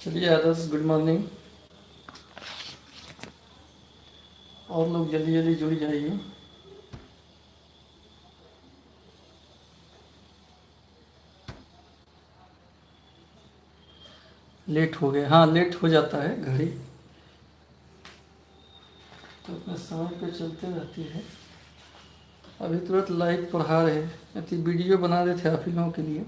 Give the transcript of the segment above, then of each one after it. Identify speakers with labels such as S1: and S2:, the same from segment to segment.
S1: चलिए आदर्श, good morning. और लोग जल्दी जल्दी जुड़ जाइए। लेट हो गए, हाँ लेट हो जाता है घड़ी तो अपने समय पे चलते रहती है। अभी तुरंत लाइव पढ़ा रहे, अति वीडियो बना रहे थे आप ही लोगों के लिए।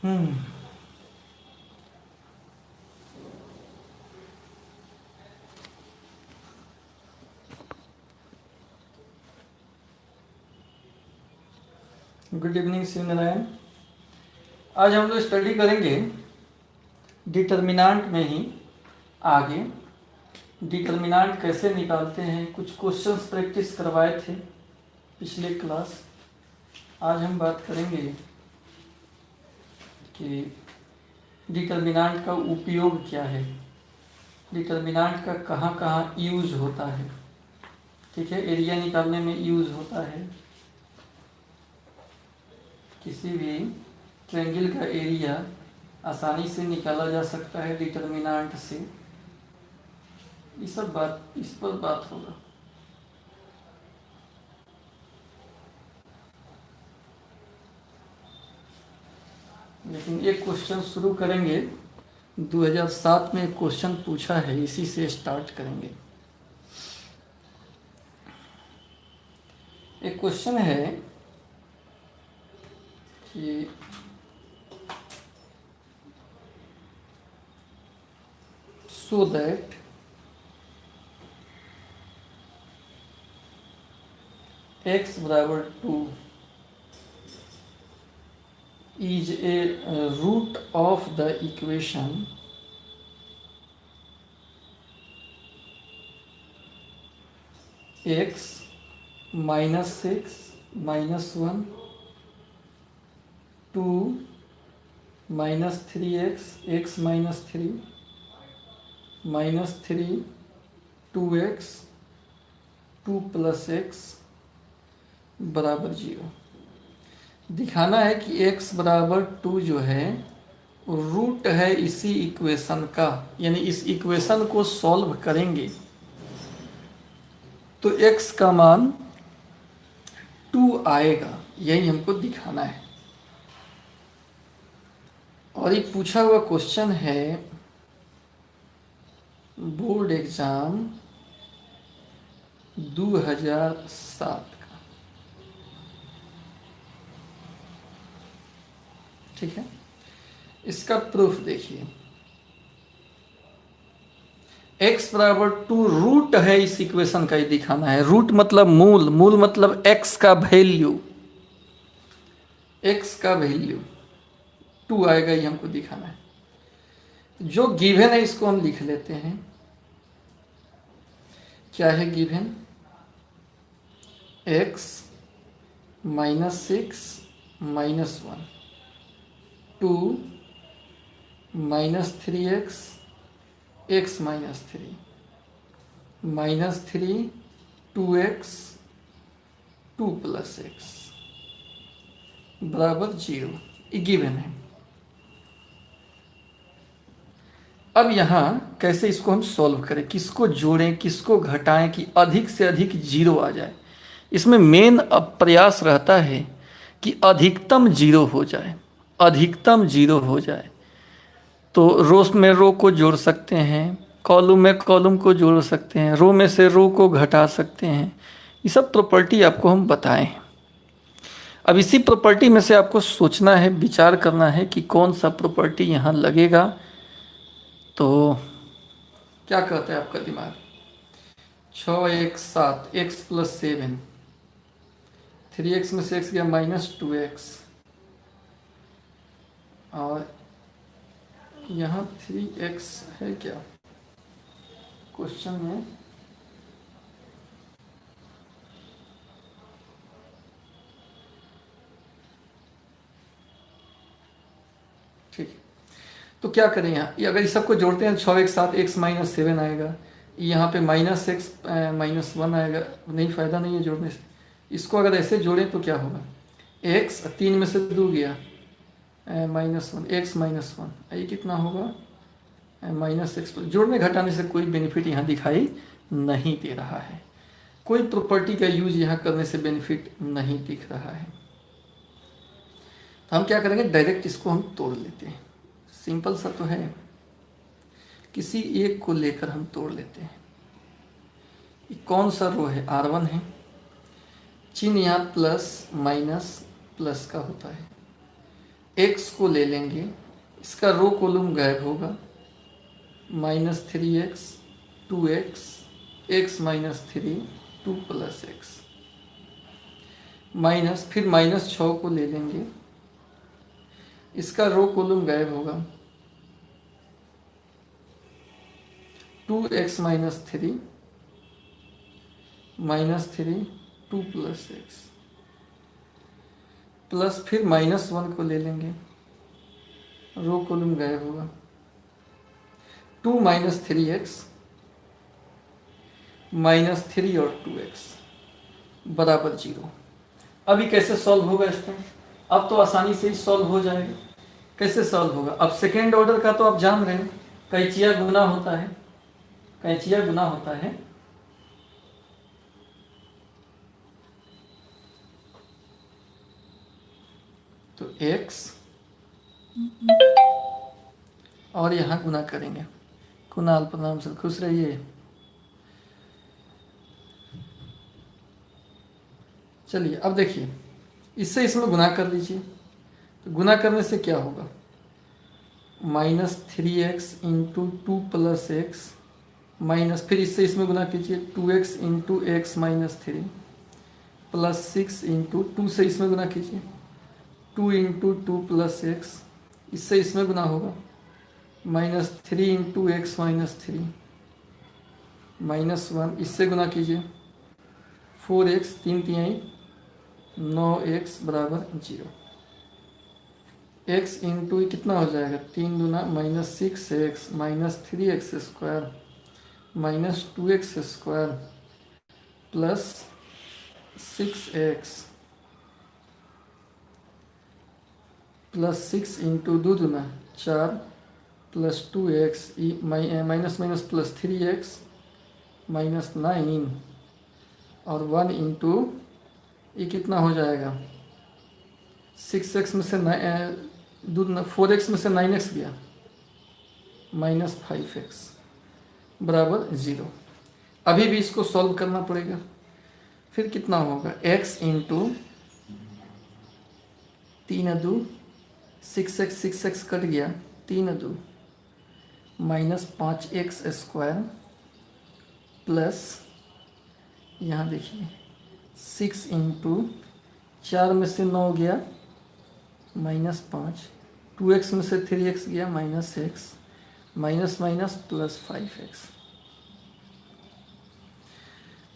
S1: हम्म। Good evening Shiv Narayan. आज हम लोग स्टडी करेंगे डिटर्मिनांट में ही आगे। डिटर्मिनांट कैसे निकालते हैं, कुछ क्वेश्चंस प्रैक्टिस करवाए थे पिछले क्लास। आज हम बात करेंगे कि डिटर्मिनांट का उपयोग क्या है, डिटर्मिनांट का कहाँ कहाँ यूज होता है। ठीक है, एरिया निकालने में यूज होता है, किसी भी ट्रायंगल का एरिया आसानी से निकाला जा सकता है डिटर्मिनांट से। ये सब बात, इस पर बात होगा। लेकिन एक क्वेश्चन शुरू करेंगे, 2007 में एक क्वेश्चन पूछा है, इसी से स्टार्ट करेंगे। एक क्वेश्चन है कि so that x बराबर 2 is a root of the equation x minus 6 minus 1 2 minus 3x x minus 3 minus 3 2x 2 plus x बराबर 0। दिखाना है कि x बराबर 2 जो है रूट है इसी इक्वेशन का, यानी इस इक्वेशन को सॉल्व करेंगे तो x का मान 2 आएगा, यही हमको दिखाना है। और ये पूछा हुआ क्वेश्चन है बोर्ड एग्जाम 2007 का। ठीक है, इसका प्रूफ देखिए। x बराबर 2 रूट है इस इक्वेशन का, ही दिखाना है। रूट मतलब मूल, मूल मतलब x का वैल्यू, x का वैल्यू 2 आएगा, ये हमको दिखाना है। जो गिवन है इसको हम लिख लेते हैं। क्या है given? x minus 6 minus 1 2 minus 3x x minus 3 minus 3 2x 2 plus x बराबर 0, ये गिवन है। अब यहाँ कैसे इसको हम सॉल्व करें, किसको जोड़ें किसको घटाएं कि अधिक से अधिक 0 आ जाए। इसमें मेन अब प्रयास रहता है कि अधिकतम 0 हो जाए, अधिकतम 0 हो जाए। तो रो में रो को जोड़ सकते हैं, कॉलम में कॉलम को जोड़ सकते हैं, रो में से रो को घटा सकते हैं। ये सब प्रॉपर्टी आपको हम बताएं। अब इसी प्रॉपर्टी में से आपको सोचना है, विचार करना है कि कौन सा प्रॉपर्टी यहाँ लगेगा। तो क्या कहता है आपका दिमाग? 6 एक 7 x प्लस 7 3x में से x गया माइनस 2x और यहाँ 3x है क्या क्वेश्चन में? ठीक है, तो क्या करें यहाँ, ये अगर इस सबको जोड़ते हैं 6 एक साथ x माइनस 7 आएगा, यहाँ पे माइनस एक्स माइनस 1 आएगा, नहीं फ़ायदा नहीं है जोड़ने से। इसको अगर ऐसे जोड़ें तो क्या होगा, x 3 में से 2 गया माइनस 1, x माइनस 1, ये कितना होगा माइनस एक्स। जोड़ने घटाने से कोई बेनिफिट यहाँ दिखाई नहीं दे रहा है, कोई प्रॉपर्टी का यूज यहाँ करने से बेनिफिट नहीं दिख रहा है। तो हम क्या करेंगे, डायरेक्ट इसको हम तोड़ लेते हैं। सिंपल सा तो है, किसी एक को लेकर हम तोड़ लेते हैं। ये कौन सा रो है, R1 है, चिन्ह यहाँ प्लस माइनस प्लस का होता है। x को ले लेंगे, इसका रो कॉलम गायब होगा, minus 3x 2x x minus 3 2 plus x minus, फिर माइनस 6 को ले लेंगे, इसका रो कॉलम गायब होगा, 2x minus 3 minus 3 2 plus x plus, फिर माइनस 1 को ले लेंगे, रो कॉलम गायब होगा, 2 माइनस 3x माइनस 3 और 2x बराबर 0। अभी कैसे सॉल्व होगा इसका, अब तो आसानी से ही सॉल्व हो जाएगा। कैसे सॉल्व होगा, अब सेकेंड ऑर्डर का तो आप जान रहे हैं, कैंचिया गुना होता है, कैंचिया गुना होता है। तो x और यहाँ गुना करेंगे, कुणाल प्रणाम सर, खुश रहिए। चलिए अब देखिए, इससे इसमें गुना कर लीजिए, तो गुना करने से क्या होगा, minus 3x into 2 plus x minus, फिर इससे इसमें गुना कीजिए, 2x into x minus 3 plus 6 into 2 से इसमें गुना कीजिए, 2 इंटू 2 प्लस एक्स, इससे इसमें गुना होगा, minus 3 into x minus 3 minus 1, इससे गुना कीजिए, 4x 3 तिहाई 9x बराबर 0। x इंटू कितना हो जाएगा, 3 दूना minus 6x minus 3x square minus 2x square plus 6x plus 6 into 2 दूना 4 plus 2x minus minus plus 3x minus 9 और 1 इंटू ये कितना हो जाएगा, 6x में से 4x में से 9x गया, माइनस 5x बराबर 0। अभी भी इसको सॉल्व करना पड़ेगा, फिर कितना होगा, x इंटू 3 2 6x कट गया, 3 2 माइनस 5x स्क्वायर प्लस, यहाँ देखिए 6 इंटू 4 में से 9 गया माइनस 5, 2x में से 3x गया minus x minus minus plus 5x,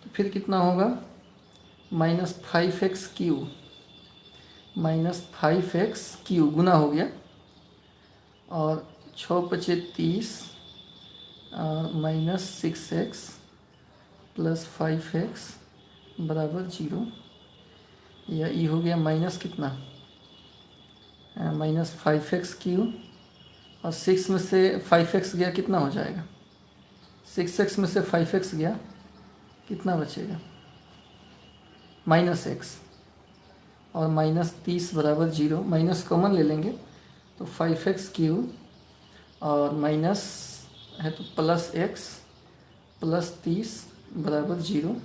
S1: तो फिर कितना होगा, माइनस 5x क्यू माइनस 5x क्यू गुना हो गया, और 6 पचे 30 माइनस 6x प्लस 5x बराबर 0, या ई हो गया माइनस कितना, माइनस 5x क्यू, और 6 में से 5x गया कितना हो जाएगा, 6x में से 5x गया कितना बचेगा, माइनस x, और माइनस 30 बराबर 0, माइनस कॉमन ले लेंगे तो 5x क्यू और माइनस है तो प्लस x प्लस 30 बराबर 0।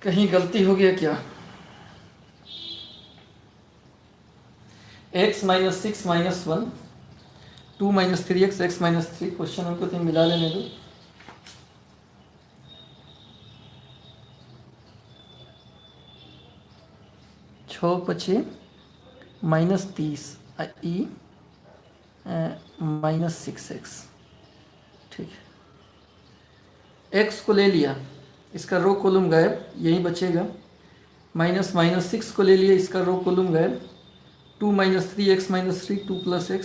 S1: कहीं गलती हो गया क्या, x minus 6 minus 1 2 minus 3x x minus 3, question हमको तो मिला लेने दो। छः पचे माइनस 30 ई -6x। ठीक है, x को ले लिया, इसका रो कॉलम गायब, यही बचेगा। माइनस माइनस 6 को ले लिया, इसका रो कॉलम गायब। 2 - 3x - 3 2 + x,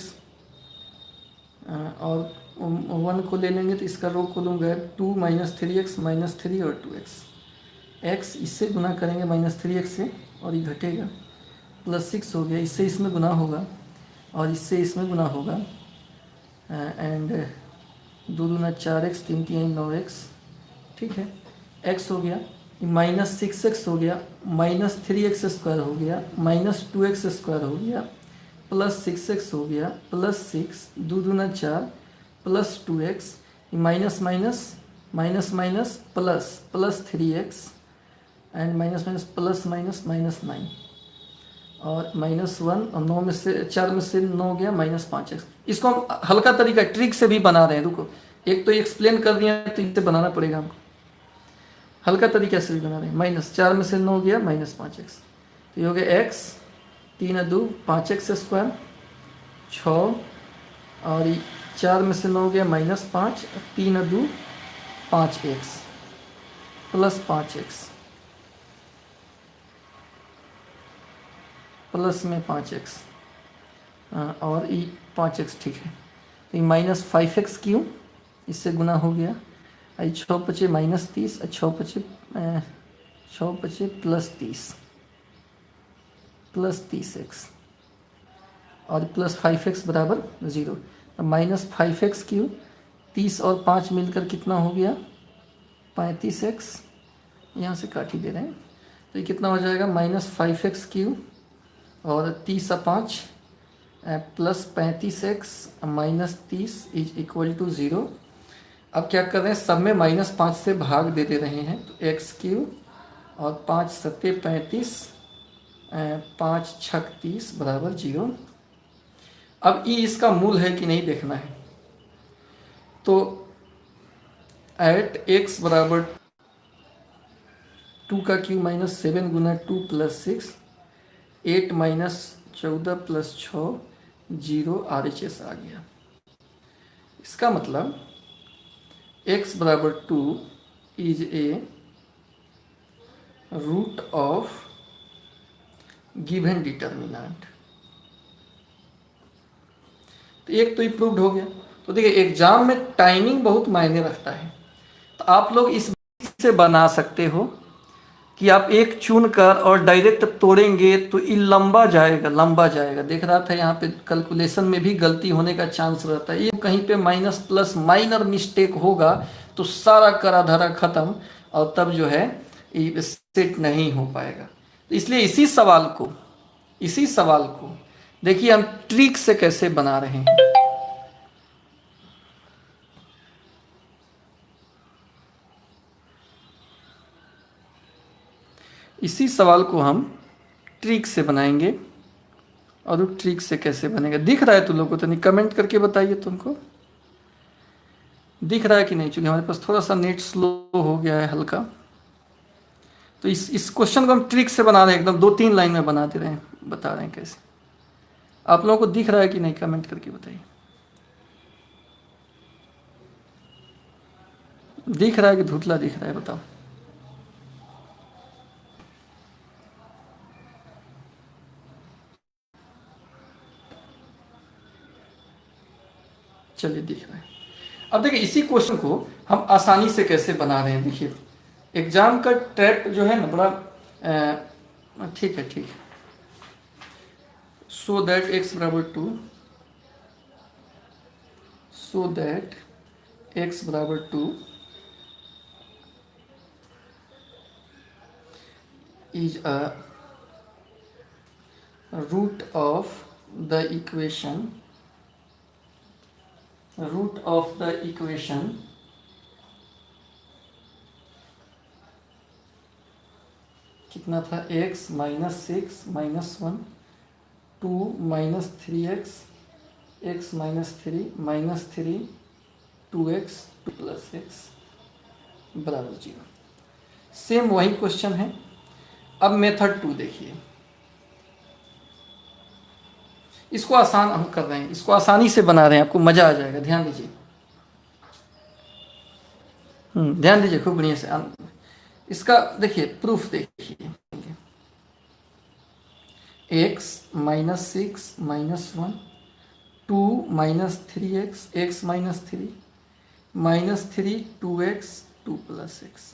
S1: और 1 को ले लेंगे तो इसका रो कॉलम गायब। 2 - 3x - 3 और 2x। x इससे गुना करेंगे -3x से और ये घटेगा, +6 हो गया। इससे इसमें गुना होगा और इससे इसमें गुना होगा, एंड 2 दूना 4x, 3 3 9x। ठीक है, x हो गया, -6x हो गया, -3x² हो गया, -2x² हो गया, +6x हो गया, +6 2 दूना 4 +2x, minus minus minus minus plus 3x, and minus minus plus minus -9, और -1, और 9 में से 4 में से 9 गया, -5x। इसको हम हल्का तरीका ट्रिक से भी बना रहे हैं। रुको, एक तो एक्सप्लेन कर दिया तो इसे बनाना पड़ेगा हमको। हल्का तरीका से भी बना रहे हैं। -4 में से 9 गया, -5x, तो ये हो गया x, 3 2 5x², 6, और 4 में से 9 गया, -5, 3 2 5x + 5x, प्लस में 5x, और ये 5x। ठीक है, तो ये -5x क्यों, इससे गुना हो गया। 6 बचे -30, 6 बचे +30x, और +5x बराबर 0। तो -5x क्यों, 30 और 5 मिलकर कितना हो गया, 35x। यहाँ से काट ही दे रहे हैं, तो ये कितना हो जाएगा, -5x क्यों और 30 और 5 +35x -30 = 0। अब क्या कर रहे हैं, सब में -5 से भाग दे दे रहे हैं, तो x³ और 5 7 35, 5 6 30 बराबर 0। अब ई इसका मूल है कि नहीं देखना है, तो एट x बराबर 2 का क्यूब -7 गुना 2 + 6, 8 - 14 + 6 0 RHS आ गया। इसका मतलब x बराबर 2 is a root of given determinant. तो एक तो ये प्रूव्ड हो गया। तो देखिए, एग्जाम में टाइमिंग बहुत मायने रखता है, तो आप लोग इस से बना सकते हो कि आप एक चुन कर और डायरेक्ट तोड़ेंगे तो ये लंबा जाएगा, लंबा जाएगा। देख रहा था यहाँ पे कैलकुलेशन में भी गलती होने का चांस रहता है। ये कहीं पे माइनस प्लस माइनर मिस्टेक होगा तो सारा करा धरा खत्म, और तब जो है ये सेट नहीं हो पाएगा। तो इसलिए इसी सवाल को देखिए हम ट्रिक से कैसे बना रहे हैं। इसी सवाल को हम ट्रिक से बनाएंगे, और वो ट्रिक से कैसे बनेगा दिख रहा है तुम लोग को? तो नहीं, कमेंट करके बताइए तुमको दिख रहा है कि नहीं। चूंकि हमारे पास थोड़ा सा नेट स्लो हो गया है हल्का, तो इस क्वेश्चन को हम ट्रिक से बना रहे हैं, एकदम 2-3 लाइन में बना दे रहे हैं, बता रहे हैं कैसे। आप लोगों को दिख रहा है कि नहीं, कमेंट करके बताइए। दिख रहा है कि धुतला दिख रहा है, बताओ। चलिए, दिख रहा है। अब देखिए, इसी क्वेश्चन को हम आसानी से कैसे बना रहे हैं। देखिए, एग्जाम का ट्रैप जो है ना, बड़ा ठीक है, ठीक है। सो दैट x बराबर 2, सो दैट x बराबर 2 is a root of the equation कितना था, x -6 -1 2 -3x x -3 -3 2x 2 + x बराबर 0। सेम वही क्वेश्चन है। अब मेथड 2 देखिए, इसको आसान हम कर रहे हैं, इसको आसानी से बना रहे हैं, आपको मजा आ जाएगा। ध्यान दीजिए, ध्यान दीजिए खूब बढ़िया से। इसका देखिए प्रूफ देखिए, x minus six minus one, two minus three x, x minus three, minus three, two x, two plus x.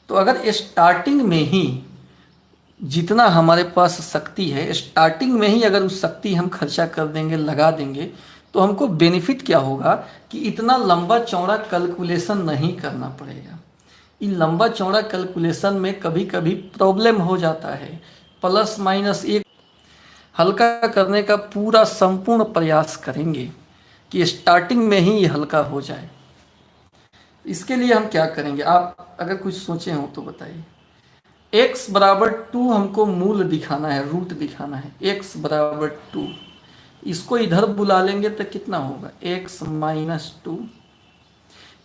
S1: तो अगर स्टार्टिंग में ही जितना हमारे पास शक्ति है, स्टार्टिंग में ही अगर उस शक्ति हम खर्चा कर देंगे, लगा देंगे, तो हमको बेनिफिट क्या होगा कि इतना लंबा चौड़ा कैलकुलेशन नहीं करना पड़ेगा। इन लंबा चौड़ा कैलकुलेशन में कभी कभी प्रॉब्लम हो जाता है। प्लस माइनस एक हल्का करने का पूरा संपूर्ण प्रयास करेंगे कि स्टार्टिंग में ही ये हल्का हो जाए। इसके लिए हम क्या करेंगे, आप अगर कुछ सोचे हो तो बताइए। x बराबर टू हमको मूल दिखाना है, रूट दिखाना है। x बराबर टू, इसको इधर बुला लेंगे तो कितना होगा, x माइनस टू।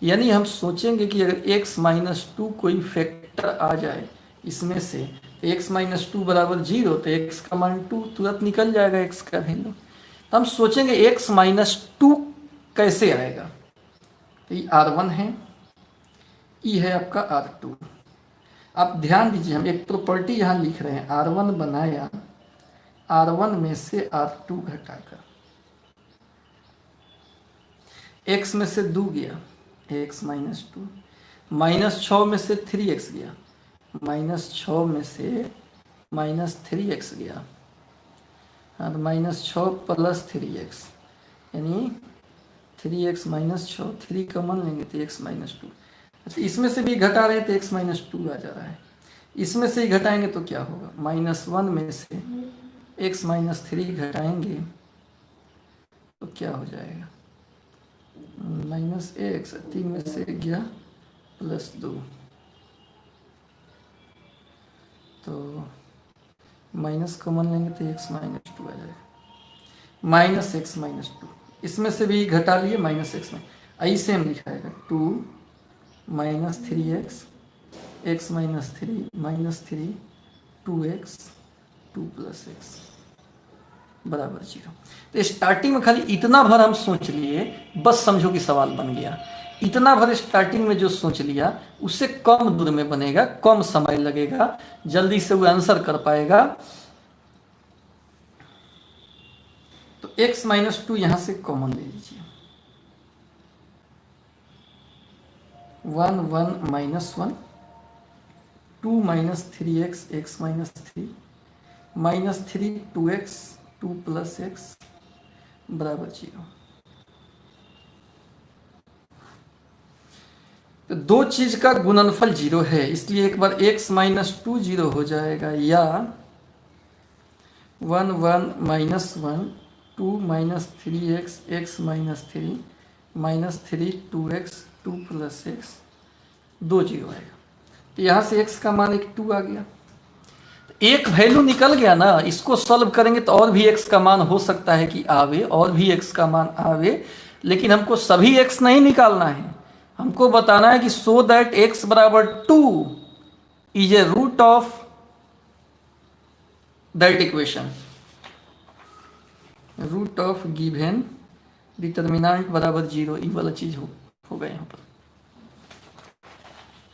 S1: यानी हम सोचेंगे कि अगर x माइनस टू कोई फैक्टर आ जाए इसमें से, तो x माइनस टू बराबर जीरो, तो x का मान टू, तुरंत निकल जाएगा x का वैल्यू। तो हम सोचेंगे x माइनस टू कैसे आएगा। तो ये R1 है, ये है आपका R2। आप ध्यान दीजिए, हम एक प्रॉपर्टी यहाँ लिख रहे हैं, R1 बनाया, R1 में से R2 घटाकर, x में से 2 गया, x माइनस टू, माइनस 6 में से 3x गया, माइनस 6 में से माइनस 3x गया, और माइनस 6 प्लस 3x, यानी 3x माइनस 6, 3 कॉमन लेंगे तो x माइनस टू। अच्छा, इसमें से भी घटा रहे हैं तो x माइनस टू आ जा रहा है, इसमें से ही घटाएंगे तो क्या होगा, माइनस वन में से x माइनस थ्री घटाएंगे तो क्या हो जाएगा, माइनस एक्स, 3 में से गया प्लस 2, तो माइनस कॉमन लेंगे तो x माइनस टू आ जाएगा, माइनस एक्स माइनस टू। इसमें से भी घटा लिए, माइनस एक्स में ऐसे हम लिखाएगा, two minus three x, x minus three, minus three, two x, two plus x बराबर जीरो। तो स्टार्टिंग में खाली इतना भर हम सोच लिए, बस समझो कि सवाल बन गया। इतना भर स्टार्टिंग में जो सोच लिया उससे कम दूर में बनेगा, कम समय लगेगा, जल्दी से वो आंसर कर पाएगा। तो x माइनस टू यहां से कॉमन ले लीजिए, 1 1 minus one, 2 minus three x, x minus three, minus three, 2x, 2 plus x बराबर जीरो। तो दो चीज का गुणनफल जीरो है, इसलिए एक बार x माइनस टू जीरो हो जाएगा, या 1 1 minus one, 2 minus three x, x minus three, minus three, 2x, 2 plus x, दो जीरो आएगा। तो यहाँ से x का मान एक 2 आ गया, एक वैल्यू निकल गया ना। इसको सॉल्व करेंगे तो और भी x का मान हो सकता है कि आवे, और भी x का मान आवे, लेकिन हमको सभी x नहीं निकालना है। हमको बताना है कि सो दैट x बराबर 2 is a root of that equation, root of given determinant बराबर जीरो, ये वाला चीज हो गया यहाँ पर।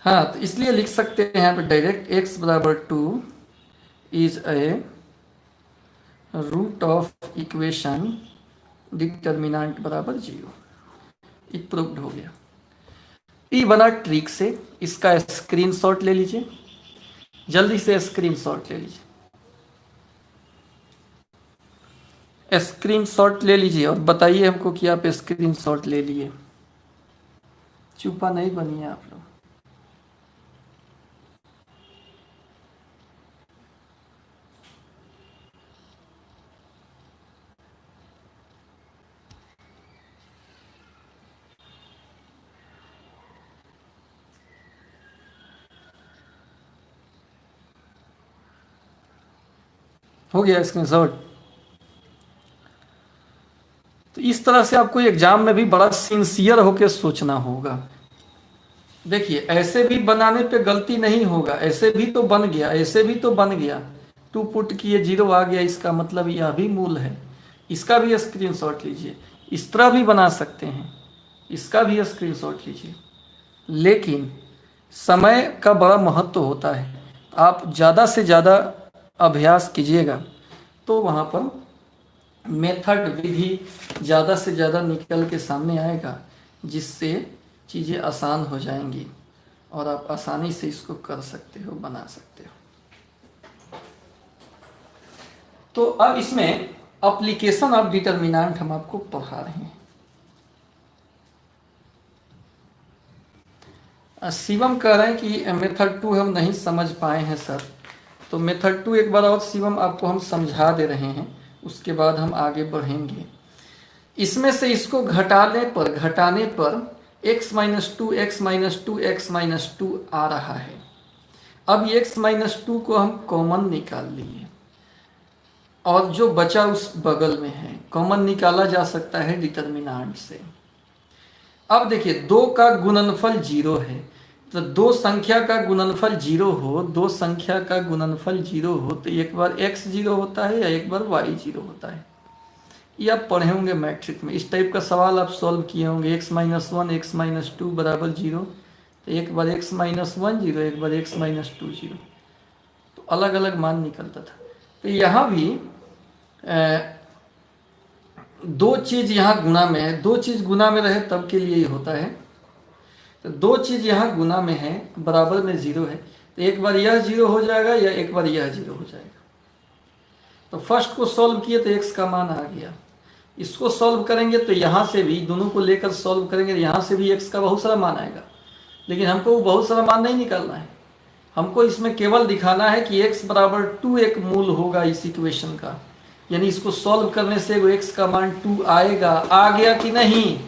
S1: हाँ, तो इसलिए लिख सकते हैं यहाँ पर डायरेक्ट, x बराबर 2 is a root of equation determinant बराबर जीरो। ये प्रूव्ड हो गया। ये बना ट्रिक से, इसका स्क्रीनशॉट ले लीजिए, जल्दी से स्क्रीनशॉट ले लीजिए, स्क्रीनशॉट ले लीजिए और बताइए हमको कि आप स्क्रीनशॉट ले लिए। चुपा नहीं बनिए आप लोग। हो गया स्क्रीनशॉट। तो इस तरह से आपको एग्जाम में भी बड़ा सिंसियर होकर सोचना होगा। देखिए, ऐसे भी बनाने पे गलती नहीं होगा, ऐसे भी तो बन गया, ऐसे भी तो बन गया, टू पुट किए 0 आ गया, इसका मतलब यह भी मूल है। इसका भी स्क्रीनशॉट लीजिए, इस तरह भी बना सकते हैं, इसका भी स्क्रीनशॉट लीजिए। लेकिन समय का बड़ा महत्व होता है, आप ज़्यादा से ज़्यादा अभ्यास कीजिएगा तो वहाँ पर मेथड विधि ज़्यादा से ज़्यादा निकल के सामने आएगा, जिससे चीज़ें आसान हो जाएंगी और आप आसानी से इसको कर सकते हो, बना सकते हो। तो अब इसमें एप्लीकेशन ऑफ डिटर्मिनेंट हम आपको पढ़ा रहे हैं। शिवम कह रहे हैं कि मेथड 2 हम नहीं समझ पाए हैं सर, तो मेथड 2 एक बार और शिवम आपको हम समझा दे रहे हैं, उसके बाद हम आगे बढ़ेंगे। इसमें से इसको घटाने पर x minus two x minus two x minus two आ रहा है। अब x माइनस टू को हम कॉमन निकाल लिए और जो बचा उस बगल में है, कॉमन निकाला जा सकता है डिटर्मिनेंट से। अब देखिए, दो का गुणनफल 0 है, तो दो संख्या का गुणनफल 0 हो, दो संख्या का गुणनफल 0 हो तो एक बार x 0 होता है या एक बार y 0 होता है। ये आप पढ़े होंगे मैट्रिक में, इस टाइप का सवाल आप सॉल्व किए होंगे। x minus one x minus to बराबर 0, तो एक बार x माइनस वन 0, एक बार x माइनस टू 0, तो अलग अलग मान निकलता था। तो यहाँ भी दो चीज़ यहाँ गुना में है, दो चीज़ गुना में रहे तब के लिए ही होता है। तो दो चीज़ यहाँ गुना में है, बराबर में 0 है, तो एक बार यह 0 हो जाएगा या एक बार यह 0 हो जाएगा। तो फर्स्ट को सॉल्व किए तो x का मान आ गया, इसको सॉल्व करेंगे तो यहाँ से भी, दोनों को लेकर सॉल्व करेंगे तो यहाँ से भी x का बहुत सारा मान आएगा, लेकिन हमको वो बहुत सारा मान नहीं निकालना है। हमको इसमें केवल दिखाना है कि x बराबर 2 एक मूल होगा इस इक्वेशन का, यानी इसको सॉल्व करने से वो x का मान 2 आएगा। आ गया कि नहीं?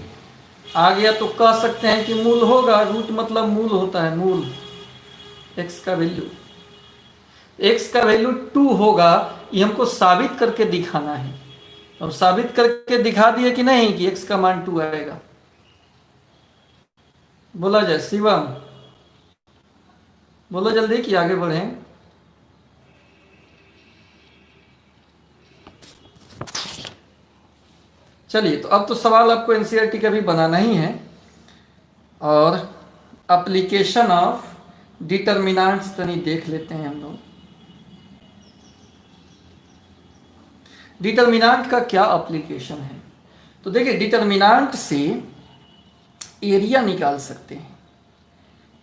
S1: आ गया तो कह सकते हैं कि मूल होगा। रूट मतलब मूल होता है, मूल x का वैल्यू, x का वैल्यू 2 होगा, ये हमको साबित करके दिखाना है। तो हम साबित करके दिखा दिए कि नहीं कि x का मान 2 आएगा। बोला जाए शिवम, बोलो जल्दी कि आगे बढ़ें। चलिए, तो अब तो सवाल आपको एनसीईआरटी का भी बनाना ही है, और एप्लीकेशन ऑफ डिटर्मिनेंट्स तनी देख लेते हैं हम लोग। डिटर्मिनेंट का क्या एप्लीकेशन है? तो देखिए, डिटर्मिनेंट से एरिया निकाल सकते हैं,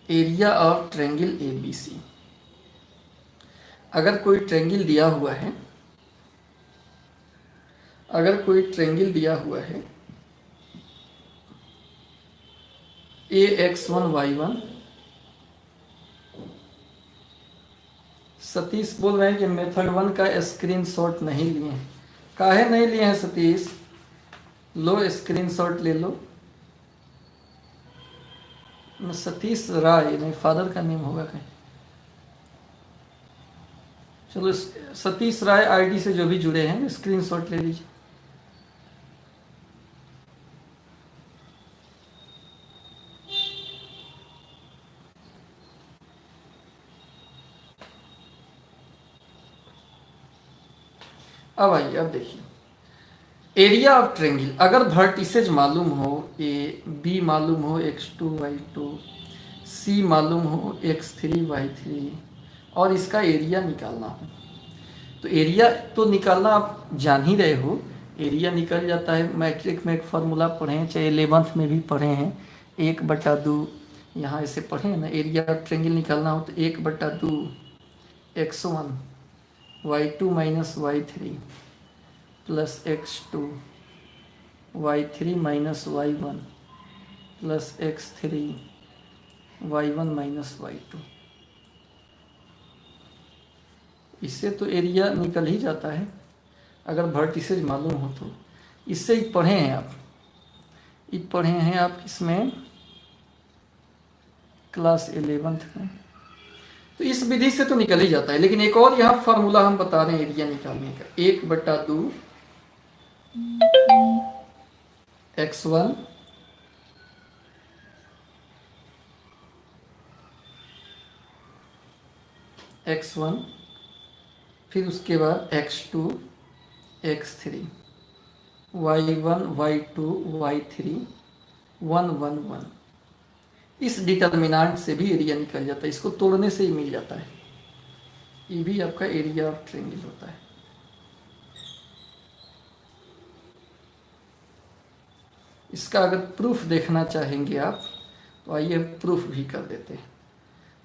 S1: एरिया ऑफ ट्रायंगल एबीसी। अगर कोई ट्रायंगल दिया हुआ है, अगर कोई ट्रायंगल दिया हुआ है AX1Y1, सतीश बोल रहे हैं कि मेथड 1 का स्क्रीनशॉट नहीं लिए हैं। काहे नहीं लिए हैं सतीश? लो स्क्रीनशॉट ले लो। सतीश राय नहीं, फादर का नेम होगा कहीं। चलो, सतीश राय आईडी से जो भी जुड़े हैं स्क्रीनशॉट ले लीजिए। अब आइए, अब देखिए, एरिया ऑफ ट्रायंगल, अगर वर्टिसेज मालूम हो, ए बी मालूम हो, x2 y2, सी मालूम हो, x3 y3, और इसका एरिया निकालना हो, तो एरिया तो निकालना आप जान ही रहे हो। एरिया निकल जाता है, मैट्रिक में एक फार्मूला पढ़े हैं, चाहे 11th में भी पढ़े हैं, 1/2। यहाँ ऐसे पढ़े हैं ना, एरिया ऑफ ट्रायंगल निकालना हो तो 1/2 x1 y2 minus y3 plus x2 y3 minus y1 plus x3 y1 minus y2। इससे तो एरिया निकल ही जाता है अगर वर्टिसेज मालूम हो तो। इससे ही पढ़े हैं आप, ये पढ़े हैं आप इसमें क्लास 11th में। तो इस विधि से तो निकल ही जाता है, लेकिन एक और यहाँ फार्मूला हम बता रहे हैं एरिया निकालने का। 1/2 x1 x1 फिर उसके बाद x2 x3 y1 y2 y3 1 1 1। इस डिटर्मिनांट से भी एरिया निकल जाता है, इसको तोड़ने से ही मिल जाता है। ये भी आपका एरिया ऑफ ट्रायंगल होता है। इसका अगर प्रूफ देखना चाहेंगे आप तो आइए प्रूफ भी कर देते हैं।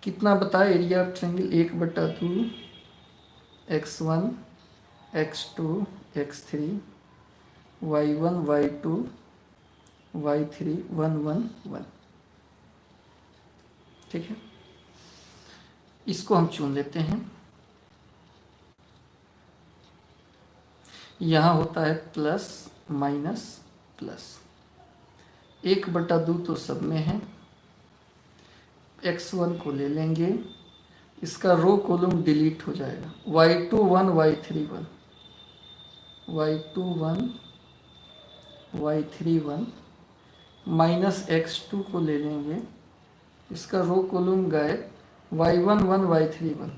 S1: कितना बताए area of triangle? 1/2 x1 x2 x3 y1 y2 y3 1 1 1। ठीक है, इसको हम चुन लेते हैं। यहाँ होता है प्लस माइनस प्लस। 1/2 तो सब में है। x1 को ले लेंगे, इसका रो कॉलम डिलीट हो जाएगा। y2 1 y3 1 y2 1 y3 1 minus x2 को ले लेंगे, इसका रो कॉलम गायब। y1 1 y3 1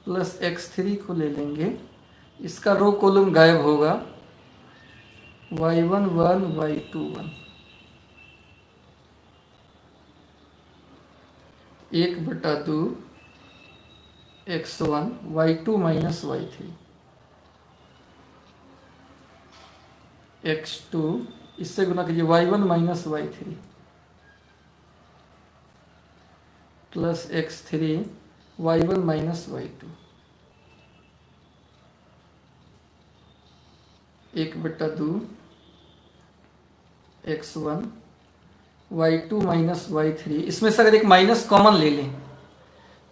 S1: प्लस x3 को ले लेंगे, इसका रो कॉलम गायब होगा। y1 1 y2 1 1/2 x1 y2 minus y3 x2, इससे गुना कीजिए y1 minus y3 plus x3 y1 minus y2 1/2 x1 y2 minus y3। इसमें से अगर एक माइनस कॉमन ले लें,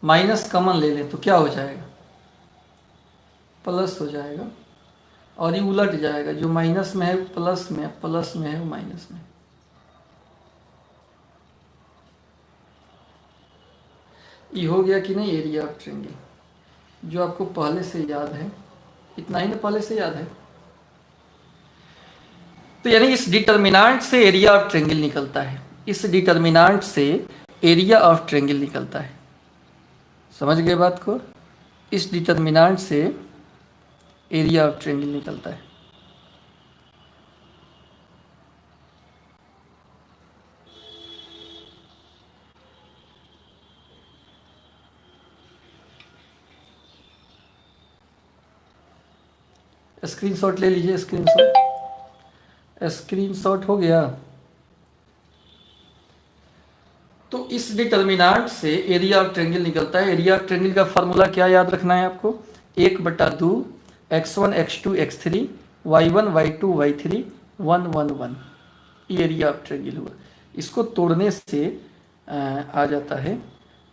S1: माइनस कॉमन ले लें तो क्या हो जाएगा? प्लस हो जाएगा। और ये उलट जाएगा, जो माइनस में है प्लस में, प्लस में है वो माइनस में। ये हो गया कि नहीं एरिया ऑफ ट्रायंगल, जो आपको पहले से याद है। इतना ही ना पहले से याद है। तो यानी इस डिटर्मिनांट से एरिया ऑफ ट्रायंगल निकलता है। इस डिटर्मिनांट से एरिया ऑफ ट्रायंगल निकलता है। समझ गए बात को? इस डिटर्मिनांट से एरिया ऑफ ट्रायंगल निकलता है। स्क्रीनशॉट ले लीजिए। स्क्रीनशॉट हो गया। तो इस डिटर्मिनांट से एरिया ऑफ ट्रायंगल निकलता है। एरिया ऑफ ट्रायंगल का फार्मूला क्या याद रखना है आपको? 1/2 x1 x2 x3 y1 y2 y3 1 1 1। ये एरिया ऑफ ट्रायंगल हुआ। इसको तोड़ने से आ जाता है,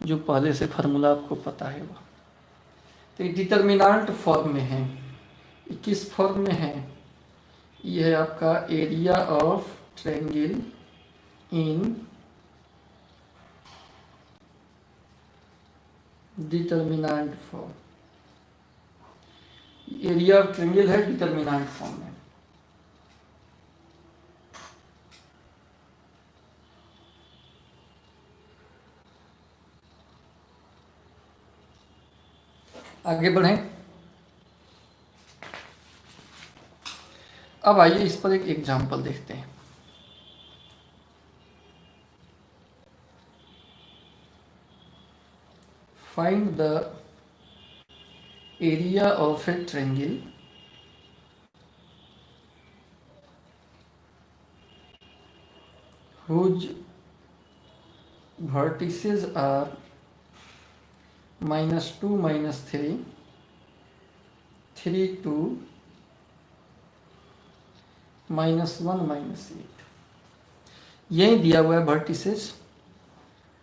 S1: जो पहले से फार्मूला आपको पता है वो। तो ये डिटर्मिनांट फॉर्म में है। किस फॉर्म में है? ये है आपका area of triangle in determinant form. Area of triangle है डिटर्मिनांट फॉर्म में। आगे बढ़ें। अब आइए इस पर एक एग्जांपल देखते हैं। Find the area of A triangle whose vertices are -2 -3 3 2 -1 -8। यही दिया हुआ है वर्टिसेस,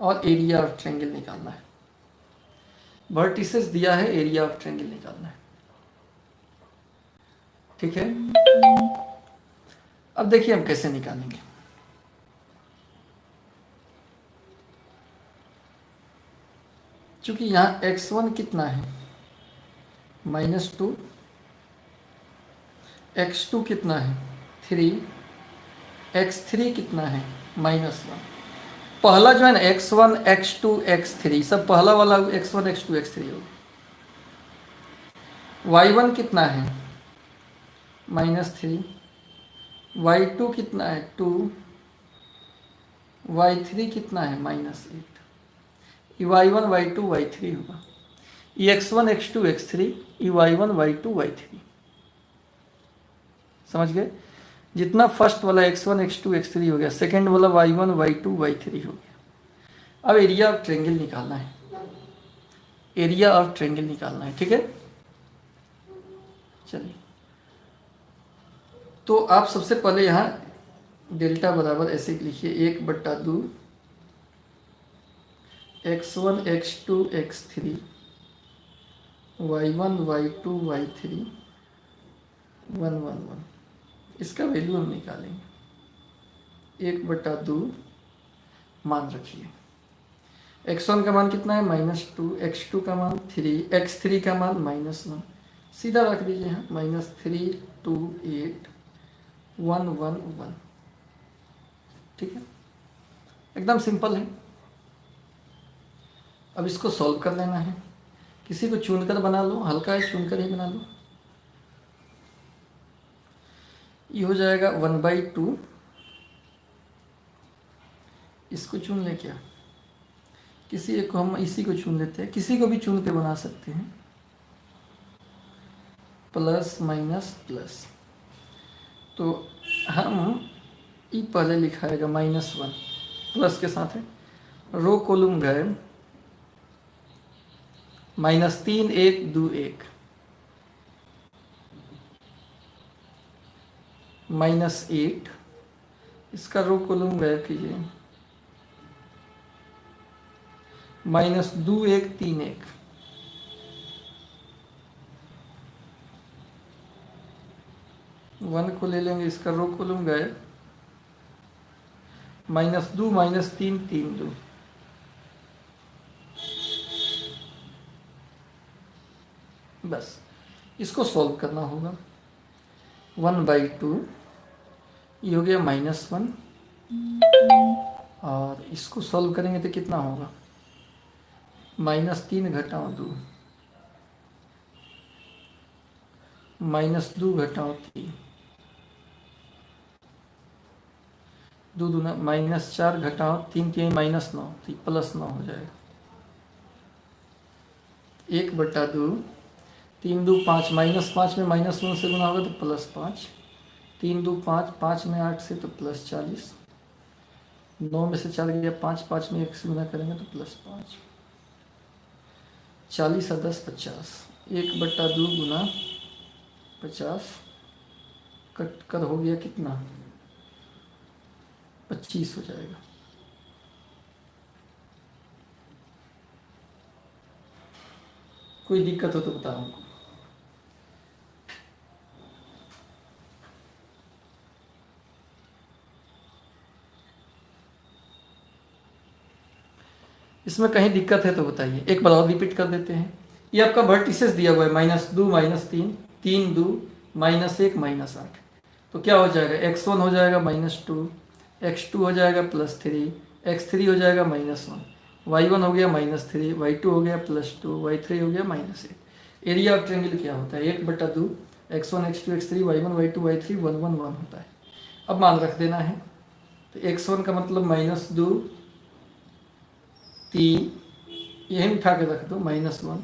S1: और एरिया ऑफ ट्रायंगल निकालना है। वर्टिसेस दिया है, एरिया ऑफ ट्रायंगल निकालना है। ठीक है, अब देखिए हम कैसे निकालेंगे। चूंकि यहाँ x1 कितना है? -2, x2 कितना है? 3, x3 कितना है? -1। पहला जो है ना x1 x2 x3 सब पहला वाला x1 x2 x3 होगा। y1 कितना है -3, y2 कितना है 2, y3 कितना है -8। ये y1 y2 y3 होगा। ये x1 x2 x3, ये y1 y2 y3। समझ गए? जितना फर्स्ट वाला x1 x2 x3 हो गया, सेकेंड वाला y1 y2 y3 हो गया। अब एरिया ऑफ ट्रायंगल निकालना है, एरिया ऑफ ट्रायंगल निकालना है। ठीक है, चलिए। तो आप सबसे पहले यहाँ डेल्टा बराबर ऐसे लिखिए 1/2 x1 x2 x3 y1 y2 y3 1 1 1। इसका वैल्यू हम निकालेंगे 1/2 मान रखिए। x1 का मान कितना है -2, x2 का मान 3, x3 का मान -1। सीधा रख दीजिए यहाँ -3 2 8 1 1 1। ठीक है, एकदम सिंपल है। अब इसको सॉल्व कर लेना है। किसी को चुनकर बना लो, हल्का है चुनकर ही बना लो। ये हो जाएगा 1/2। इसको चुन ले क्या, किसी एक को हम इसी को चुन लेते हैं, किसी को भी चुन के बना सकते हैं। प्लस माइनस प्लस, तो हम ई पहले लिखाएगा -1 प्लस के साथ है, रो कॉलम गए -3 1 2 1 -8। इसका रो कॉलम गायब कीजिए -2 1 3 1। वन को ले लेंगे, इसका रो कॉलम गायब -2 -3 3 2। बस इसको सॉल्व करना होगा। 1/2 ये हो गया -1, और इसको सॉल्व करेंगे तो कितना होगा -3 घटाओ 2 -2 घटाओ 3 2 दूना -4 घटाओ 3 3 -9 तो +9 हो जाएगा। 1/2 3 2 5 -5 में -1 से गुना होगा तो +5, 3 2 5 5 में 8 से तो +40, 9 में से 4 गया 5 5 में 1 से गुना करेंगे तो +5, 40 और 10 50। 1/2 गुना 50 कट कर हो गया कितना 25 हो जाएगा। कोई दिक्कत हो तो बताओ हमको। इसमें कहीं दिक्कत है तो बताइए, एक बार और रिपीट कर देते हैं। ये आपका वर्टिसेस दिया हुआ है -2 -3 3 2 -1 -8। तो क्या हो जाएगा x1 हो जाएगा -2, x2 हो जाएगा +3, x3 हो जाएगा -1, y1 हो गया -3, y2 हो गया +2, y3 हो गया -8। एरिया ऑफ ट्रायंगल क्या होता है 1/2 x1 x2 x3 y1 y2 y3 1 1 1 होता है। अब मान रख देना है, तो x1 का मतलब -2 3, यही उठा के रख दो -1।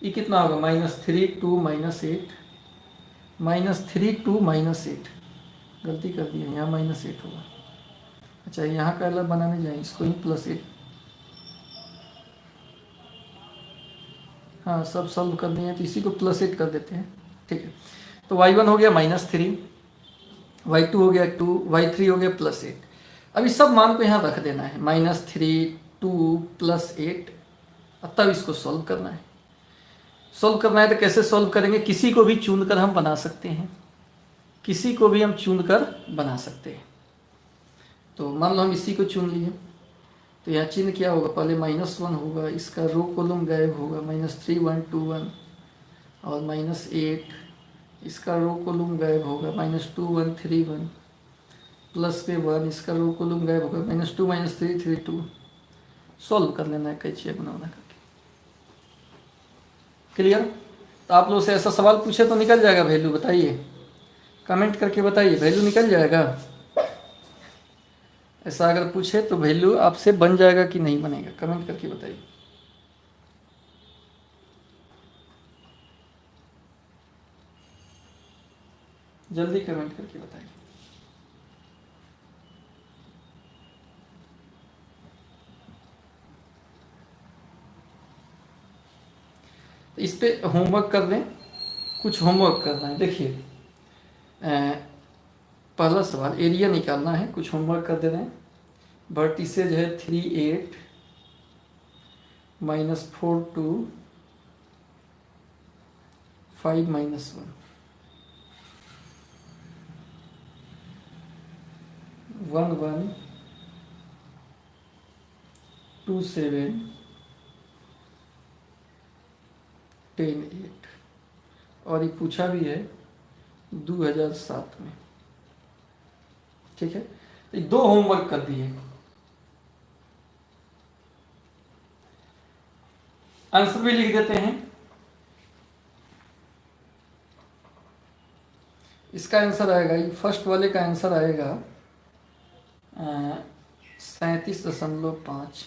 S1: ये कितना होगा -3 2 -8 -3 2 -8। गलती कर दी है, यहाँ -8 होगा। अच्छा यहाँ का अलग बनाने जाए, इसको ही +8। हाँ सब सॉल्व कर दिए तो इसी को +8 कर देते हैं। ठीक है, तो y1 हो गया -3, y2 हो गया 2, y3 हो गया +8। अब इस सब मान को यहाँ रख देना है -3 2 +8, और तब इसको सॉल्व करना है। सॉल्व करना है तो कैसे सॉल्व करेंगे, किसी को भी चुन कर हम बना सकते हैं, किसी को भी हम चुन कर बना सकते हैं। तो मान लो हम इसी को चुन लिए, तो यहाँ चिन्ह क्या होगा, पहले -1 होगा, इसका रो कॉलम गायब होगा -3 1 2 1, और -8 इसका रो कॉलम गायब होगा -2 1 3 1, प्लस पे 1 इसका रो कॉलम गायब होगा -2 -3 3 2। सॉल्व कर लेना है कैचिया गुना बना करके। क्लियर? तो आप लोग से ऐसा सवाल पूछे तो निकल जाएगा वैल्यू, बताइए, कमेंट करके बताइए, वैल्यू निकल जाएगा? ऐसा अगर पूछे तो वैल्यू आपसे बन जाएगा कि नहीं बनेगा, कमेंट करके बताइए। जल्दी कमेंट करके बताइए। तो इस पे होमवर्क कर लें, कुछ होमवर्क करना है। देखिए पहला सवाल एरिया निकालना है, कुछ होमवर्क कर दे रहे हैं। वर्टिसेज है 3 8 -4 2 5 -1, 1 1 2 7 10 8, और ये पूछा भी है 2007 में। ठीक है, तो ये 2 होमवर्क कर दिए। आंसर भी लिख देते हैं। इसका आंसर आएगा, ये फर्स्ट वाले का आंसर आएगा 37.5,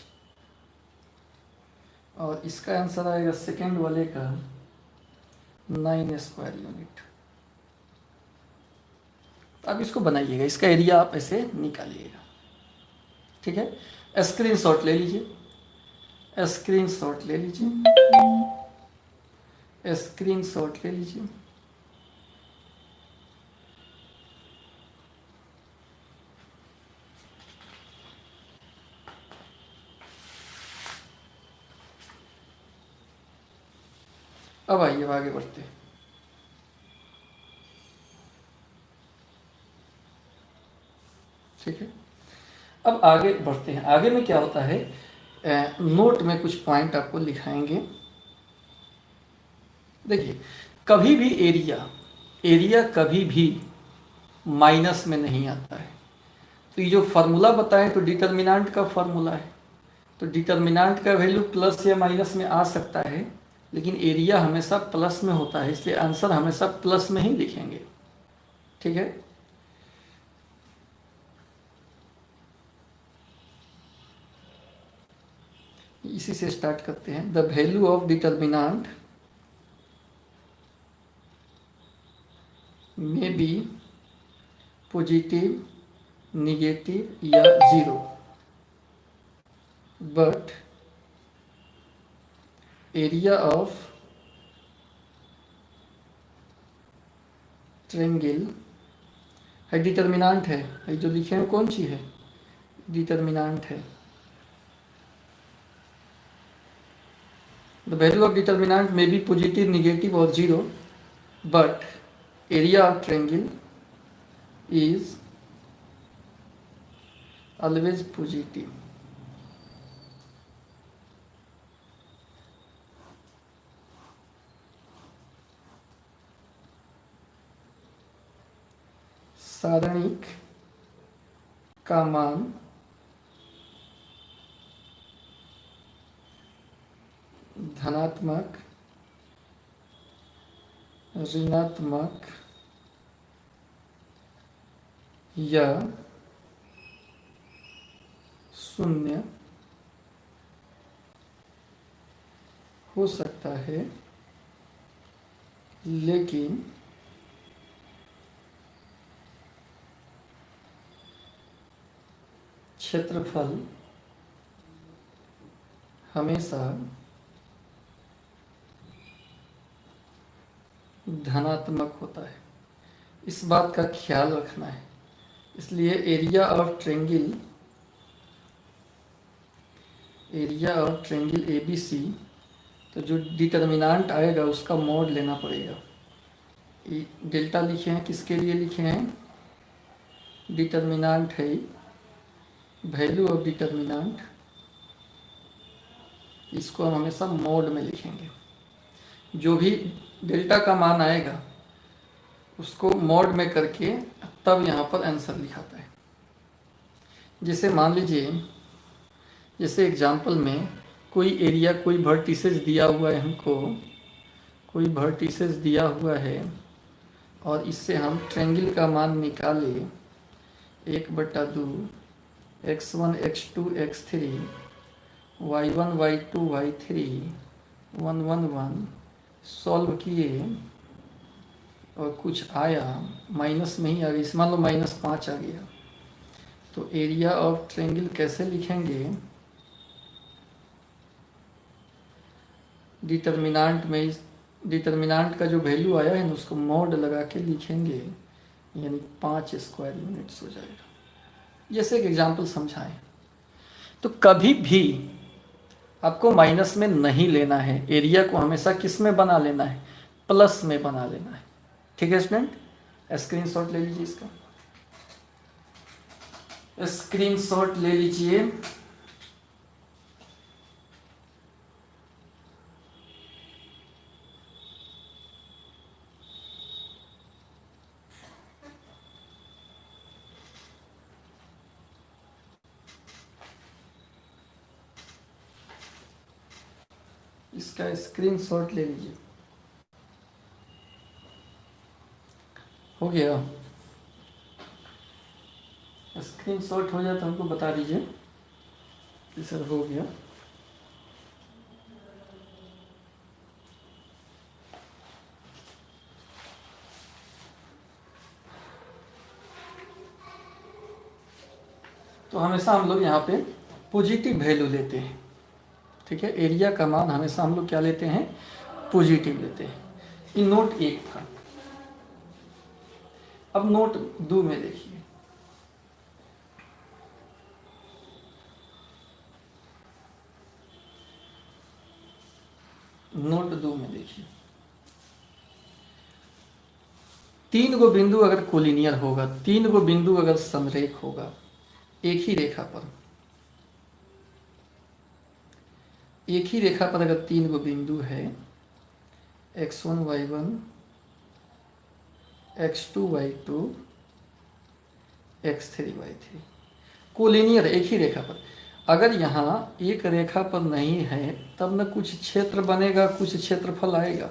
S1: और इसका आंसर आएगा सेकेंड वाले का 9 स्क्वायर यूनिट। अब इसको बनाइएगा, इसका एरिया आप ऐसे निकालिएगा। ठीक है, स्क्रीनशॉट ले लीजिए, स्क्रीनशॉट ले लीजिए, स्क्रीनशॉट ले लीजिए। अब आइए, अब आगे बढ़ते हैं। ठीक है, अब आगे बढ़ते हैं। आगे में क्या होता है, नोट में कुछ पॉइंट आपको लिखाएंगे। देखिए, कभी भी एरिया कभी भी माइनस में नहीं आता है। तो ये जो फार्मूला बताएं तो डिटर्मिनेंट का फार्मूला है, तो डिटर्मिनेंट का वैल्यू प्लस या माइनस में आ सकता है, लेकिन एरिया हमेशा प्लस में होता है, इसलिए आंसर हमेशा प्लस में ही लिखेंगे। ठीक है, इसी से स्टार्ट करते हैं। The value of determinant may be positive, negative या 0, बट एरिया ऑफ ट्रायंगल है, डिटर्मिनेंट है, ये जो लिखे हैं कौन सी है, डिटर्मिनेंट है। The value of determinant may be positive, negative और 0, but area of triangle is always positive. सारणिक का मान धनात्मक, ऋणात्मक या शून्य हो सकता है, लेकिन क्षेत्रफल हमेशा धनात्मक होता है। इस बात का ख्याल रखना है। इसलिए एरिया ऑफ ट्रायंगल ABC, तो जो डिटर्मिनेंट आएगा उसका मॉड लेना पड़ेगा। डेल्टा लिखे हैं, किसके लिए लिखे हैं, डिटर्मिनेंट है, वैल्यू ऑफ डिटर्मिनेंट, इसको हम हमेशा मोड में लिखेंगे। जो भी डेल्टा का मान आएगा उसको मोड में करके तब यहाँ पर आंसर लिखाता है। जैसे मान लीजिए जैसे एग्जाम्पल में कोई एरिया, कोई वर्टिसेस दिया हुआ है हमको, कोई वर्टिसेस दिया हुआ है और इससे हम ट्रायंगल का मान निकाले 1/2 x1 x2 x3 y1 y2 y3 1 1 1 solve किए और कुछ आया, माइनस में ही आ गई, मान लो -5 आ गया, तो एरिया ऑफ ट्रायंगल कैसे लिखेंगे? डिटर्मिनांट में डिटर्मिनांट का जो वैल्यू आया है ना उसको मॉड लगा के लिखेंगे, यानी 5 स्क्वायर यूनिट्स हो जाएगा। जैसे एक एग्जांपल समझाएं, तो कभी भी आपको माइनस में नहीं लेना है, एरिया को हमेशा किस में बना लेना है? प्लस में बना लेना है। ठीक है स्टूडेंट, स्क्रीनशॉट ले लीजिए, इसका स्क्रीनशॉट ले लीजिए। इसका स्क्रीनशॉट ले लीजिए। हो गया? स्क्रीनशॉट हो जाए तो हमको बता दीजिए कि सर हो गया। तो हमेशा हम लोग यहाँ पे पॉजिटिव वैल्यू लेते हैं। ठीक है, एरिया का मान हमेशा हम लोग क्या लेते हैं? पॉजिटिव लेते हैं। ये नोट 1 था। अब नोट 2 में देखिए, नोट 2 में देखिए, 3 गो बिंदु अगर कोलिनियर होगा, 3 गो बिंदु अगर समरेख होगा एक ही रेखा पर, एक ही रेखा पर अगर 3 गो बिंदु है, x1 y1 x2 y2 x3 y3, collinear एक ही रेखा पर। अगर यहाँ एक रेखा पर नहीं है तब न कुछ क्षेत्र बनेगा, कुछ क्षेत्रफल आएगा,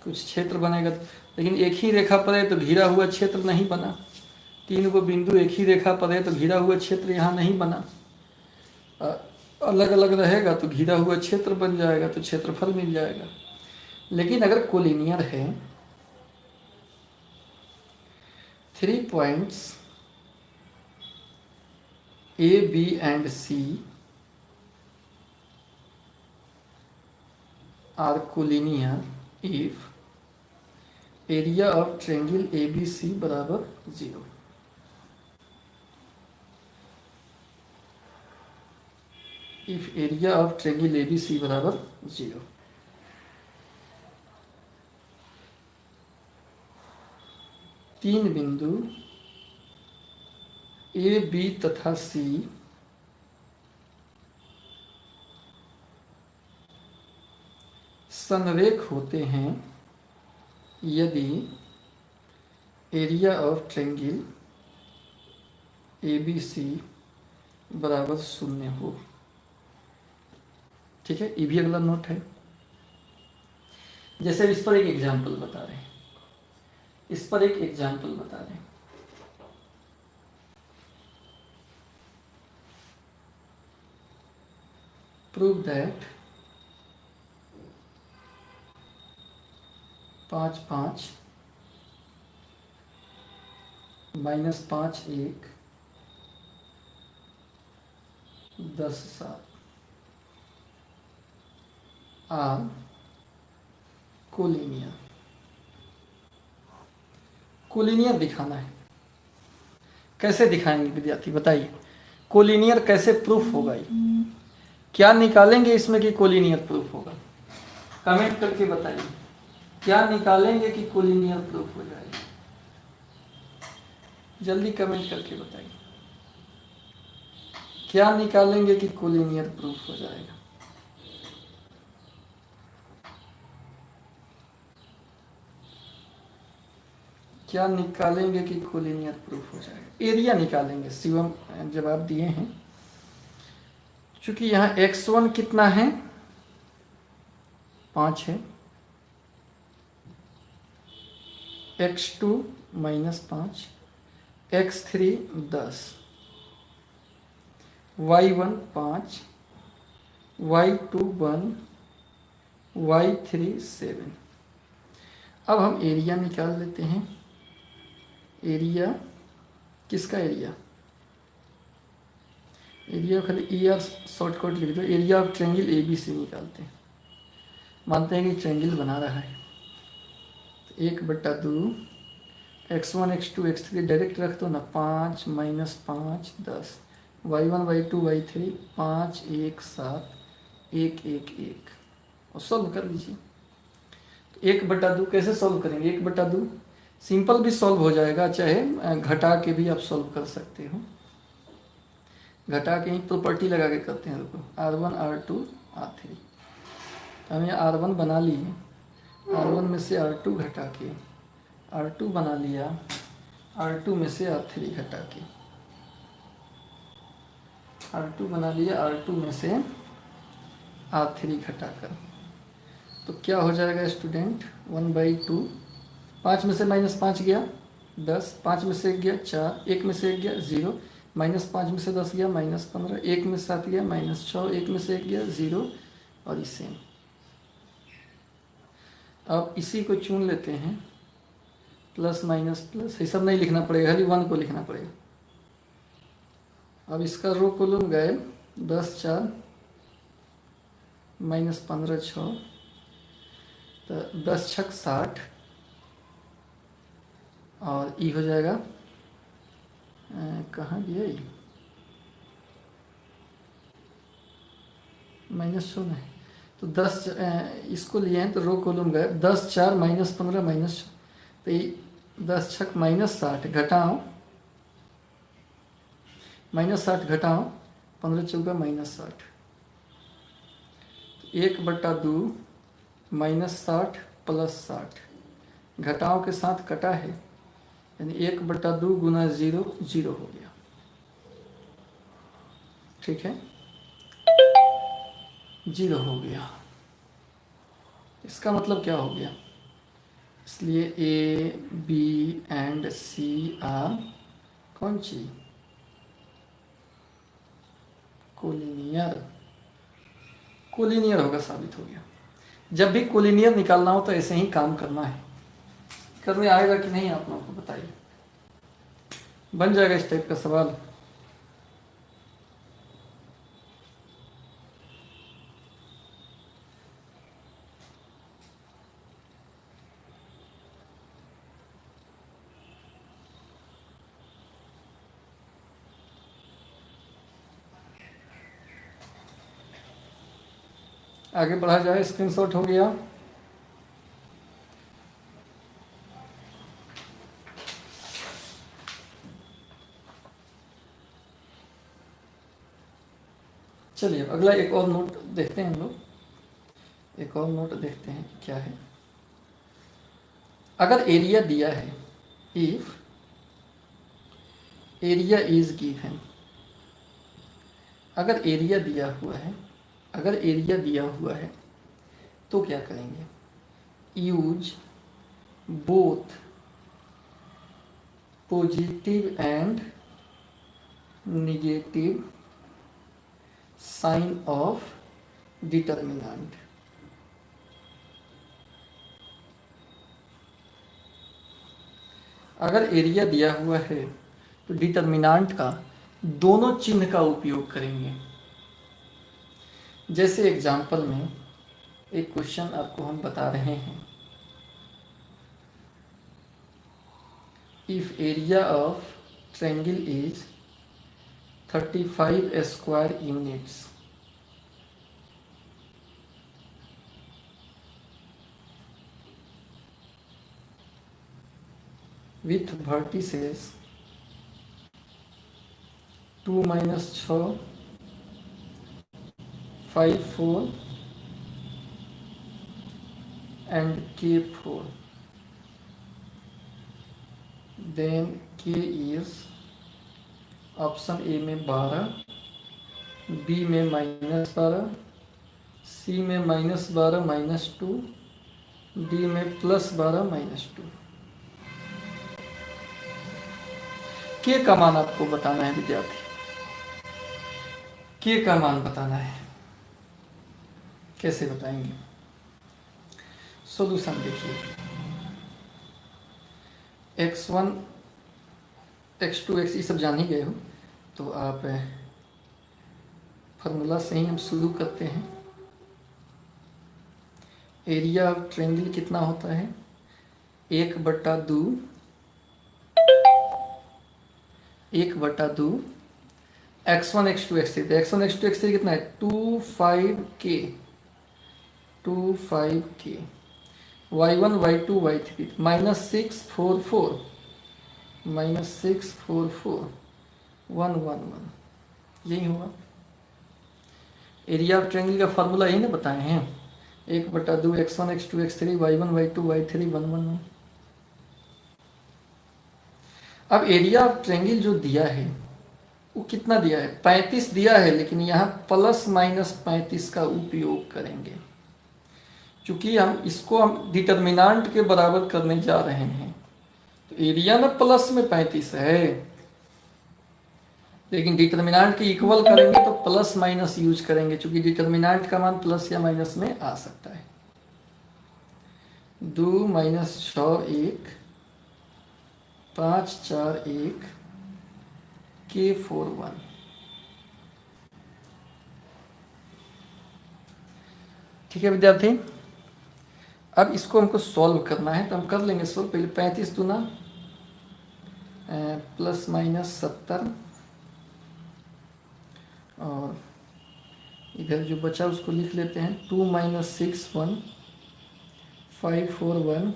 S1: कुछ क्षेत्र बनेगा, लेकिन एक ही रेखा पर है तो घिरा हुआ क्षेत्र नहीं बना। 3 गो बिंदु एक ही रेखा पर है तो घिरा हुआ क्षेत्र यहाँ नहीं बना। अलग अलग रहेगा तो घिरा हुआ क्षेत्र बन जाएगा, तो क्षेत्रफल मिल जाएगा। लेकिन अगर कोलिनियर है, 3 points A, B and C are collinear if area of triangle ABC बराबर 0। if area of triangle ABC बराबर 0। तीन बिंदु ए, बी तथा सी समरेख होते हैं यदि एरिया ऑफ ट्रायंगल ABC बराबर 0 हो। ठीक है, ये भी अगला नोट है। जैसे इस पर एक एग्जाम्पल बता रहे हैं, इस पर एक एग्जाम्पल बता रहे हैं। Prove that 5 5 -5 1 10 7 are collinear. Collinear दिखाना है। कैसे दिखाएंगे विद्यार्थी, बताइए? कोलिनियर कैसे प्रूफ होगा? ये क्या निकालेंगे इसमें कि कोलिनियर प्रूफ होगा? कमेंट करके बताइए, क्या निकालेंगे कि कोलिनियर प्रूफ हो जाएगा? जल्दी कमेंट करके बताइए, क्या निकालेंगे कि कोलिनियर प्रूफ हो जाएगा? क्या निकालेंगे कि कोलिनियर प्रूफ हो जाएगा? एरिया निकालेंगे। शिवम जवाब दिए हैं, चूंकि यहाँ x1 कितना है, 5 है, x2 -5, x3 10, y1 5, y2 1, y3 7। अब हम एरिया निकाल लेते हैं। एरिया किसका एरिया? एरिया खाली ई आर शॉर्टकट लिख दो। Area of triangle A B C निकालते हैं। मानते हैं कि ट्रायंगल बना रहा है। तो 1/2 x1 x2 x3 डायरेक्ट रख दो ना, 5 -5 10, y1 y2 y3 5 1 7 1 1 1 और सॉल्व कर लीजिए। तो 1/2 कैसे सॉल्व करेंगे? 1/2 सिंपल भी सॉल्व हो जाएगा, चाहे घटा के भी आप सॉल्व कर सकते हो। घटा के ही प्रॉपर्टी लगा के करते हैं। रुको, R1 R2 R3, तो हम यहाँ R1 बना लिए, R1 में से R2 घटा के R2 बना लिया, R2 में से R3 घटा के R2 बना लिया, R2 में से R3 घटाकर। तो क्या हो जाएगा स्टूडेंट? 1/2, 5 में से -5 गया 10, 5 में से 1 गया 4, 1 में से 1 गया 0, -5 में से 10 गया -15, 1 में से 7 गया -6, 1 में से 1 गया 0 और इसे अब इसी को चुन लेते हैं। प्लस माइनस प्लस ये सब नहीं लिखना पड़ेगा, खाली 1 को लिखना पड़ेगा। अब इसका रो कॉलम गए 10 4 -15 6, तो 10 6 60 और ई हो जाएगा कहाँ गया ये -6 है। तो 10 इसको लिए हैं तो रो कॉलम गए 10 4 -15 -6, तो ये 10 6 -60 घटाओ -60 घटाओ 15 चौका -60, 1/2 -60 + 60 घटाओ के साथ कटा है, यानी 1/2 गुना 0 0 हो गया। ठीक है, 0 हो गया। इसका मतलब क्या हो गया? इसलिए A B and C are कौन सी? कोलिनियर। कोलिनियर होगा, साबित हो गया। जब भी कोलिनियर निकालना हो तो ऐसे ही काम करना है। करने आएगा कि नहीं आप लोगों को बताइए, बन जाएगा इस टाइप का सवाल। आगे बढ़ा जाए। स्क्रीनशॉट हो गया। चलिए अगला एक और नोट देखते हैं हम लोग। एक और नोट देखते हैं क्या है। अगर एरिया दिया है, इफ एरिया इज गिवन, अगर एरिया दिया हुआ है, अगर एरिया दिया हुआ है तो क्या करेंगे? Use both positive and negative sign of determinant. अगर एरिया दिया हुआ है तो डिटर्मिनेंट का दोनों चिन्ह का उपयोग करेंगे। जैसे एग्जाम्पल में एक क्वेश्चन आपको हम बता रहे हैं, if area of triangle is 35 square units, with vertices 2 - 6 5 4 and k4, then k is option A में 12, बी में -12, सी में -12 -2, डी में +12 -2। के का मान आपको बताना है विद्यार्थी, के का मान बताना है। कैसे बताएंगे? सॉल्यूशन देखिए, x1 x2 x ये सब जान ही गए हो, तो आप फार्मूला से ही हम शुरू करते हैं। एरिया ऑफ ट्रायंगल कितना होता है? 1/2 x1 x2 x3। तो x1 x2 x3 कितना है? 25k, y1 y2 y3 -644 111, यही होगा। एरिया ऑफ ट्रायंगल का फार्मूला यही ना बताए हैं, 1/2 x1 x2 x3 y1 y2 y3 111। अब एरिया ऑफ ट्रायंगल जो दिया है वो कितना दिया है? 35 दिया है, लेकिन यहाँ ±35 का उपयोग करेंगे, क्योंकि हम डिटर्मिनांट के बराबर करने जा रहे हैं। तो एरिया ना प्लस में 35 है, लेकिन डिटर्मिनांट के इक्वल करेंगे तो प्लस माइनस यूज करेंगे, क्योंकि डिटर्मिनांट का मान प्लस या माइनस में आ सकता है। 2 - 6 1, 5 4 1, k 4 1। ठीक है विद्यार्थी, अब इसको हमको सॉल्व करना है, तो हम कर लेंगे सॉल्व। पहले 35 दूना ±70, और इधर जो बचा उसको लिख लेते हैं। 2 - 6 1, 5 4 1,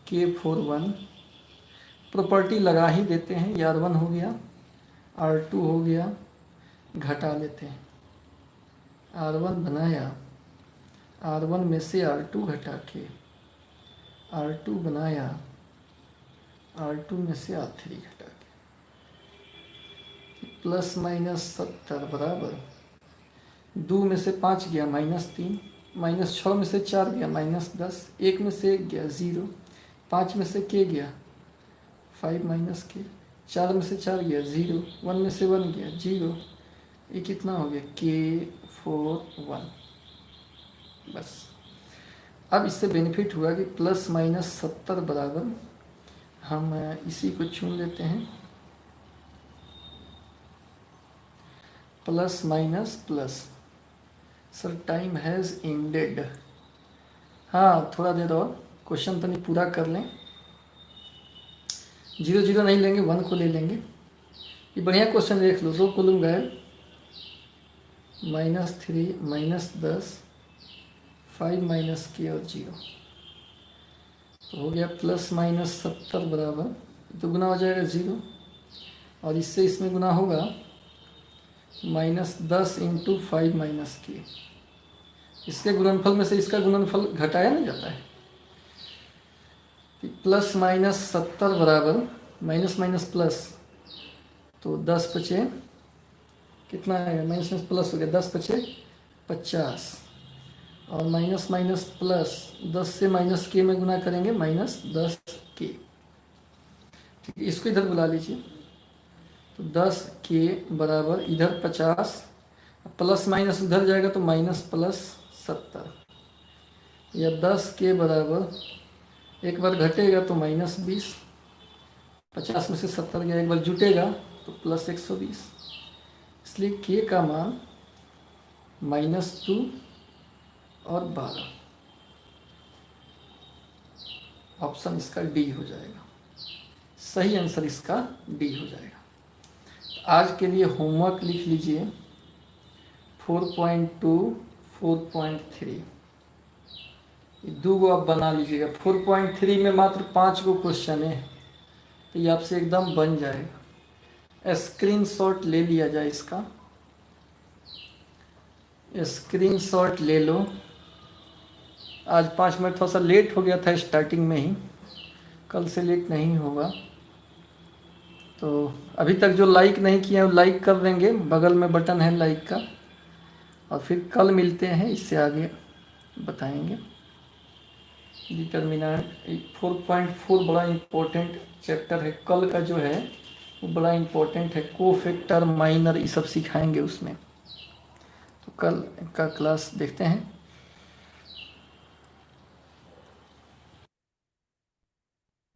S1: k 4 1। प्रॉपर्टी लगा ही देते हैं, R1 हो गया, R2 हो गया, घटा लेते हैं। R1 बनाया, R1 में से R2 घटा के, R2 बनाया, R2 में से R3 घटा के, ±70 बराबर 2 में से 5 गया -3, -6 में से 4 गया -10, 1 में से 1 गया 0, 5 में से k गया 5 - k, 4 में से 4 गया 0, 1 में से 1 गया 0, ये कितना हो गया? k 4 1। बस अब इससे बेनिफिट हुआ कि ±70 बराबर, हम इसी को चुन लेते हैं, plus minus plus. Sir time has ended. हाँ थोड़ा देर और क्वेश्चन तो नहीं पूरा कर लें। 0 0 नहीं लेंगे, 1 को ले लेंगे। ये बढ़िया क्वेश्चन देख लो। 2 कोलम गए, -3 -10 5 - k और 0, तो हो गया ±70 बराबर, तो गुना हो जाएगा 0, और इससे इसमें गुना होगा -10 × 5 - k। इसके गुणनफल में से इसका गुणनफल घटाया नहीं जाता है। ±70 बराबर माइनस माइनस प्लस, तो 10 पचे कितना आएगा? माइनस माइनस प्लस हो गया, 10 पचे 50, और माइनस माइनस प्लस, 10 से -k में गुना करेंगे -10k। ठीक है, इसको इधर बुला लीजिए। तो 10k बराबर इधर 50, प्लस माइनस उधर जाएगा तो -+70, या 10k बराबर एक बार घटेगा तो -20, 50 में से 70 गया, एक बार जुटेगा तो +120, इसलिए k का मान -2 और 12। ऑप्शन इसका डी हो जाएगा, सही आंसर इसका डी हो जाएगा। आज के लिए होमवर्क लिख लीजिए 4.2 4.3, दो गो आप बना लीजिएगा। 4.3 में मात्र 5 गो क्वेश्चन है, तो ये आपसे एकदम बन जाएगा। स्क्रीनशॉट ले लिया जाए इसका, स्क्रीनशॉट ले लो। आज 5 मिनट थोड़ा सा लेट हो गया था स्टार्टिंग में ही, कल से लेट नहीं होगा। तो अभी तक जो लाइक नहीं किए हैं वो लाइक कर देंगे, बगल में बटन है लाइक का। और फिर कल मिलते हैं, इससे आगे बताएंगे। डिटर्मिनेंट 4.4 बड़ा इम्पोर्टेंट चैप्टर है, कल का जो है वो बड़ा इम्पोर्टेंट है। कोफैक्टर, माइनर, ये सब सिखाएंगे उसमें। तो कल का क्लास देखते हैं।